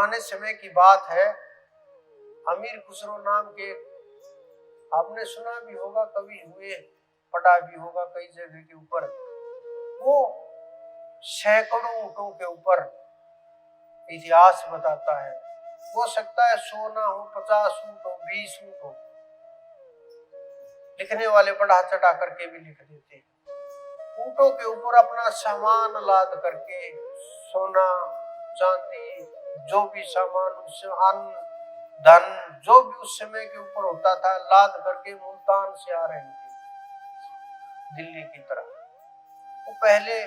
पुराने समय की बात है। अमीर खुसरो नाम के, आपने सुना भी होगा, कवि हुए, पढ़ा भी होगा कई जगह के ऊपर। वो सैकड़ों ऊँटों के ऊपर इतिहास बताता है। हो सकता है 100 ना हो, 50 ऊँट हो, 20 ऊँट हो, लिखने वाले बढ़ा चढ़ा करके भी लिख देते हैं। ऊँटों के ऊपर अपना सामान लाद करके, सोना चांदी, जो भी सामान, अन्न धन, जो भी उस समय के ऊपर होता था, लाद करके मुल्तान से आ रहे थे दिल्ली की तरफ। वो पहले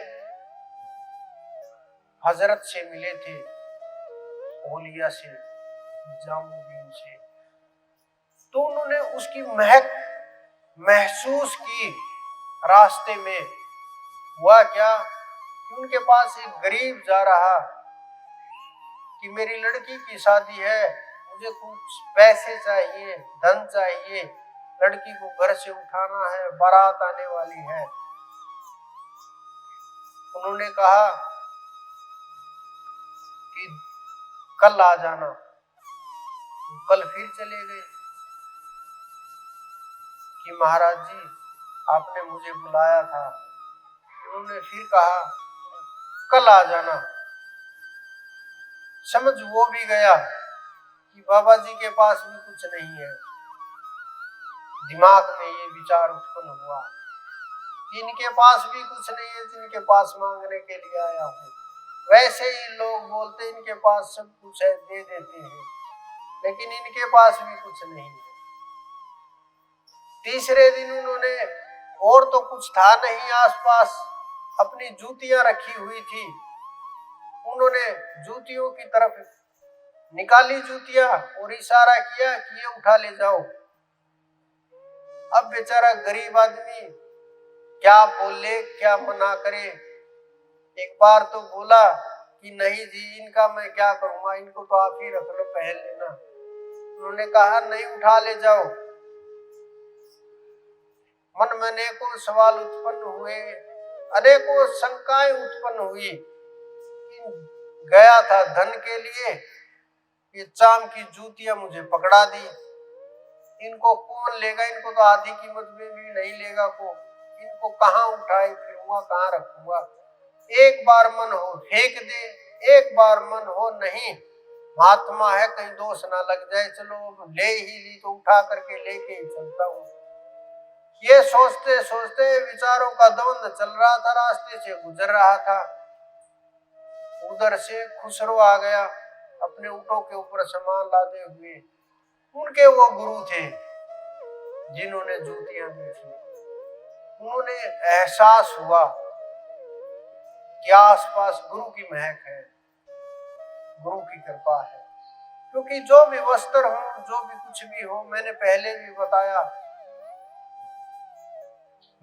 हजरत से मिले थे, ओलिया से, निजामुद्दीन से। तो उन्होंने उसकी महक महसूस की। रास्ते में हुआ क्या कि उनके पास एक गरीब जा रहा कि मेरी लड़की की शादी है, मुझे कुछ पैसे चाहिए, धन चाहिए, लड़की को घर से उठाना है, बारात आने वाली है। उन्होंने कहा कि कल आ जाना। कल फिर चले गए कि महाराज जी आपने मुझे बुलाया था। उन्होंने फिर कहा कल आ जाना। समझ वो भी गया कि बाबा जी के पास भी कुछ नहीं है। दिमाग में ये विचार उत्पन्न हुआ कि इनके पास भी कुछ नहीं है जिनके पास मांगने के लिए आया हूँ। वैसे ही लोग बोलते इनके पास सब कुछ है, दे देते हैं, लेकिन इनके पास भी कुछ नहीं है। तीसरे दिन उन्होंने, और तो कुछ था नहीं आसपास, अपनी जूतियां रखी हुई थी, उन्होंने जूतियों की तरफ निकाली जूतियां और इशारा किया कि ये उठा ले जाओ। अब बेचारा गरीब आदमी क्या बोले क्या मना करे। एक बार तो बोला कि नहीं जी, इनका मैं क्या करूंगा, इनको तो आप ही रख लो, पहन लेना। उन्होंने कहा नहीं, उठा ले जाओ। मन में अनेकों सवाल उत्पन्न हुए, अनेकों शंकाएं उत्पन्न हुई। गया था धन के लिए, ये चाम की जूतियां मुझे पकड़ा दी। इनको कौन लेगा, इनको तो आधी कीमत में भी नहीं लेगा को। इनको कहाँ उठाए फिरूंगा, कहाँ रखूंगा। एक बार मन हो फेंक दे, एक बार मन हो नहीं, महात्मा है कहीं दोष ना लग जाए, चलो ले ही ली तो उठा करके लेके ही चलता हूँ। ये सोचते सोचते विचारों का द्वंद्व चल रहा था। रास्ते से गुजर रहा था, उधर से खुसरो आ गया अपने ऊँटों के ऊपर सामान लादे हुए। उनके वो गुरु थे जिन्होंने जूतियां दी थी। उन्होंने एहसास हुआ कि आसपास गुरु की महक है, गुरु की कृपा है। क्योंकि जो भी वस्त्र हो, जो भी कुछ भी हो, मैंने पहले भी बताया,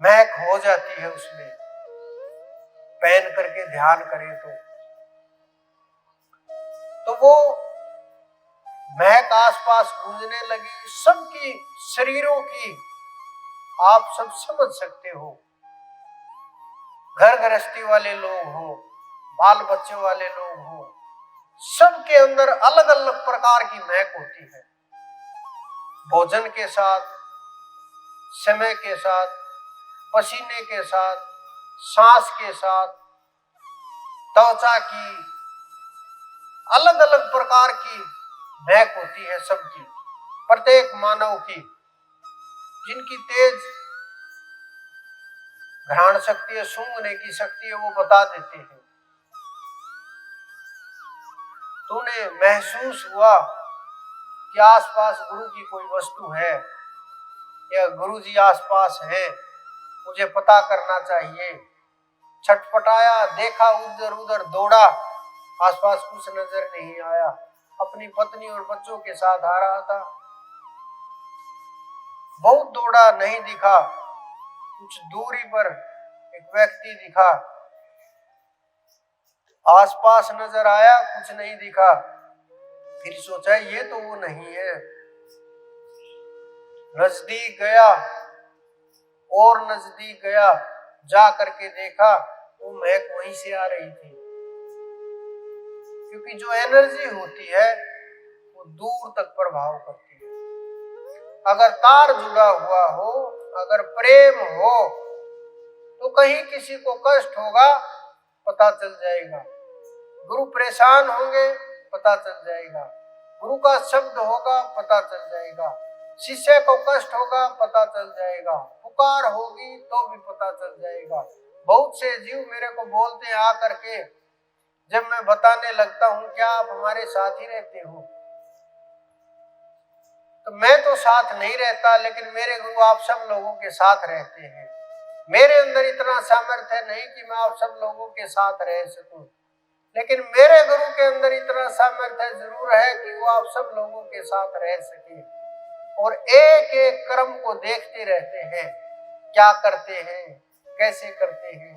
महक हो जाती है उसमें, पहन करके ध्यान करें तो वो महक आसपास गूंजने लगी, सबकी शरीरों की। आप सब समझ सकते हो, घर गृहस्थी वाले लोग हो, बाल बच्चे वाले लोग हो, सबके अंदर अलग अलग प्रकार की महक होती है। भोजन के साथ, समय के साथ, पसीने के साथ, सांस के साथ, त्वचा की, अलग अलग प्रकार की महक होती है सबकी, प्रत्येक मानव की। जिनकी तेज घ्राण शक्ति है, सूंघने की शक्ति है, वो बता देते हैं। तो उन्हें महसूस हुआ कि आसपास गुरु की कोई वस्तु है या गुरु जी आसपास है, मुझे पता करना चाहिए। छटपटाया, देखा, उधर उधर दौड़ा, आसपास कुछ नजर नहीं आया। अपनी पत्नी और बच्चों के साथ आ रहा था, बहुत दौड़ा, नहीं दिखा। कुछ दूरी पर एक व्यक्ति दिखा, आसपास नजर आया, कुछ नहीं दिखा। फिर सोचा ये तो वो नहीं है। नजदीक गया और नजदीक गया, जा करके देखा वो महक वहीं से आ रही थी। क्योंकि जो एनर्जी होती है वो दूर तक प्रभाव करती है। अगर तार जुड़ा हुआ हो, अगर प्रेम हो, तो कहीं किसी को कष्ट होगा पता चल जाएगा, गुरु परेशान होंगे पता चल जाएगा, गुरु का शब्द होगा पता चल जाएगा, शिष्य को कष्ट होगा पता चल जाएगा, पुकार होगी तो भी पता चल जाएगा। बहुत से जीव मेरे को बोलते हैं आकर के, जब मैं बताने लगता हूं क्या आप हमारे साथ ही रहते हो, तो मैं तो साथ नहीं रहता, लेकिन मेरे गुरु आप सब लोगों के साथ रहते हैं। मेरे अंदर इतना सामर्थ्य नहीं कि मैं आप सब लोगों के साथ रह सकूं, लेकिन मेरे गुरु के अंदर इतना सामर्थ्य जरूर है कि वो आप सब लोगों के साथ रह सके और एक एक कर्म को देखते रहते हैं, क्या करते हैं, कैसे करते हैं।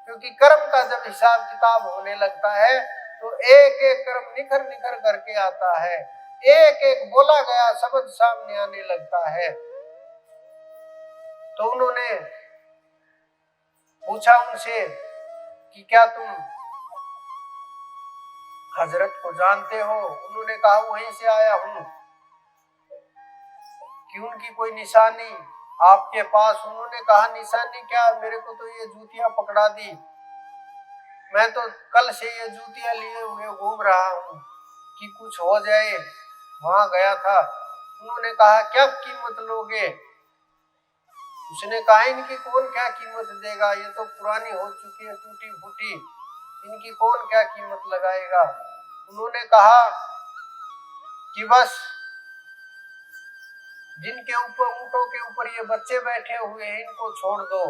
क्योंकि कर्म का जब हिसाब किताब होने लगता है तो एक एक कर्म निखर निखर करके आता है, एक एक बोला गया शब्द सामने आने लगता है। तो उन्होंने पूछा उनसे कि क्या तुम हजरत को जानते हो? उन्होंने कहा वहीं से आया हूं। कि उनकी कोई निशानी आपके पास? उन्होंने कहा निशानी क्या, मेरे को तो ये जूतियां पकड़ा दी, मैं तो कल से ये जूतियां लिए हुए घूम रहा हूं कि कुछ हो जाए, वहां गया था। उन्होंने कहा क्या कीमत लोगे? उसने कहा इनकी कौन क्या कीमत देगा, ये तो पुरानी हो चुकी है, टूटी फूटी, इनकी कौन क्या कीमत लगाएगा। उन्होंने कहा कि बस जिनके ऊपर ऊंटों के ऊपर ये बच्चे बैठे हुए हैं इनको छोड़ दो,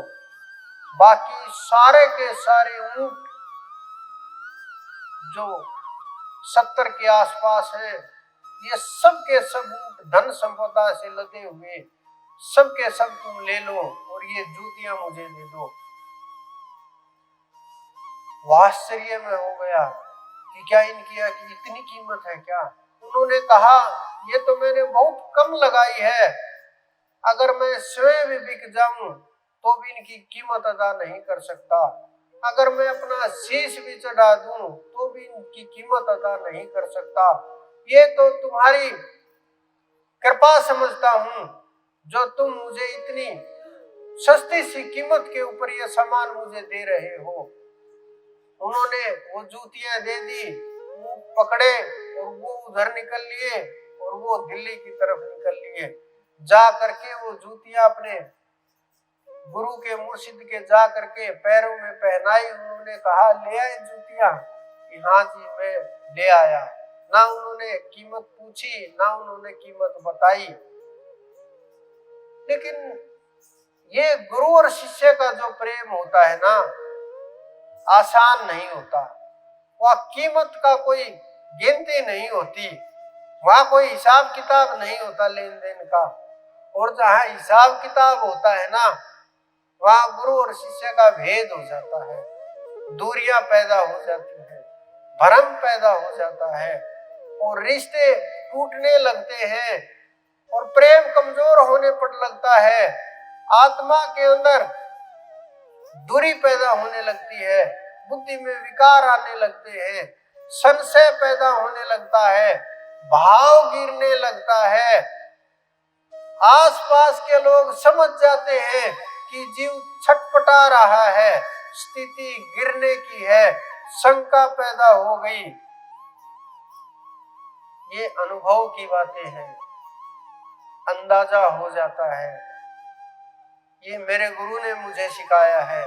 बाकी सारे के सारे ऊंट जो 70 के आसपास है, ये सब के सब ऊंट धन संपदा से लदे हुए, सब के सब तुम ले लो और ये जूतियां मुझे दे दो। वो आश्चर्य में हो गया कि क्या इनकी इतनी कीमत है क्या? उन्होंने कहा ये तो मैंने बहुत कम लगाई है, अगर मैं स्वयं भी बिक जाऊं तो भी इनकी कीमत अदा नहीं कर सकता, अगर मैं अपना शीश भी चढ़ा दूं तो भी इनकी कीमत अदा नहीं कर सकता। ये तो तुम्हारी कृपा समझता हूं जो तुम मुझे इतनी सस्ती सी कीमत के ऊपर ये सामान मुझे दे रहे हो। उन्होंने वो जूतियां दे दी, वो पकड़े और वो उधर निकल लिए और वो दिल्ली की तरफ निकल लिए। जा करके वो जूतियां अपने गुरु के मुर्शिद के जा करके पैरों में पहनाई। उन्होंने कहा ले आए जूतियां? कि हाँ जी मैं ले आया। ना उन्होंने कीमत पूछी, ना उन्होंने कीमत बताई। लेकिन ये गुरु और शिष्य का जो प्रेम होता है ना, आसान नहीं होता। वह कीमत का कोई गिनती नहीं होती, वहां कोई हिसाब किताब नहीं होता लेन देन का। और जहां हिसाब किताब होता है ना, वहां गुरु और शिष्य का भेद हो जाता है, दूरियां पैदा हो जाती है, भ्रम पैदा हो जाता है और रिश्ते टूटने लगते हैं और प्रेम कमजोर होने पर लगता है। आत्मा के अंदर दूरी पैदा होने लगती है, बुद्धि में विकार आने लगते हैं, संशय पैदा होने लगता है, भाव गिरने लगता है। आसपास के लोग समझ जाते हैं कि जीव छटपटा रहा है, स्थिति गिरने की है, शंका पैदा हो गई। ये अनुभव की बातें हैं, अंदाजा हो जाता है। ये मेरे गुरु ने मुझे सिखाया है,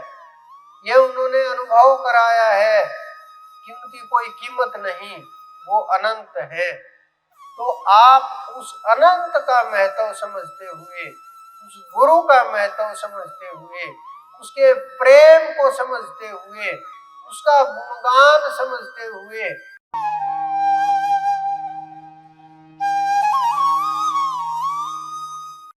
ये उन्होंने अनुभव कराया है कि उनकी कोई कीमत नहीं, वो अनंत है। तो आप उस अनंत का महत्व समझते हुए, उस गुरु का महत्व समझते हुए, उसके प्रेम को समझते हुए, उसका गुणगान समझते हुए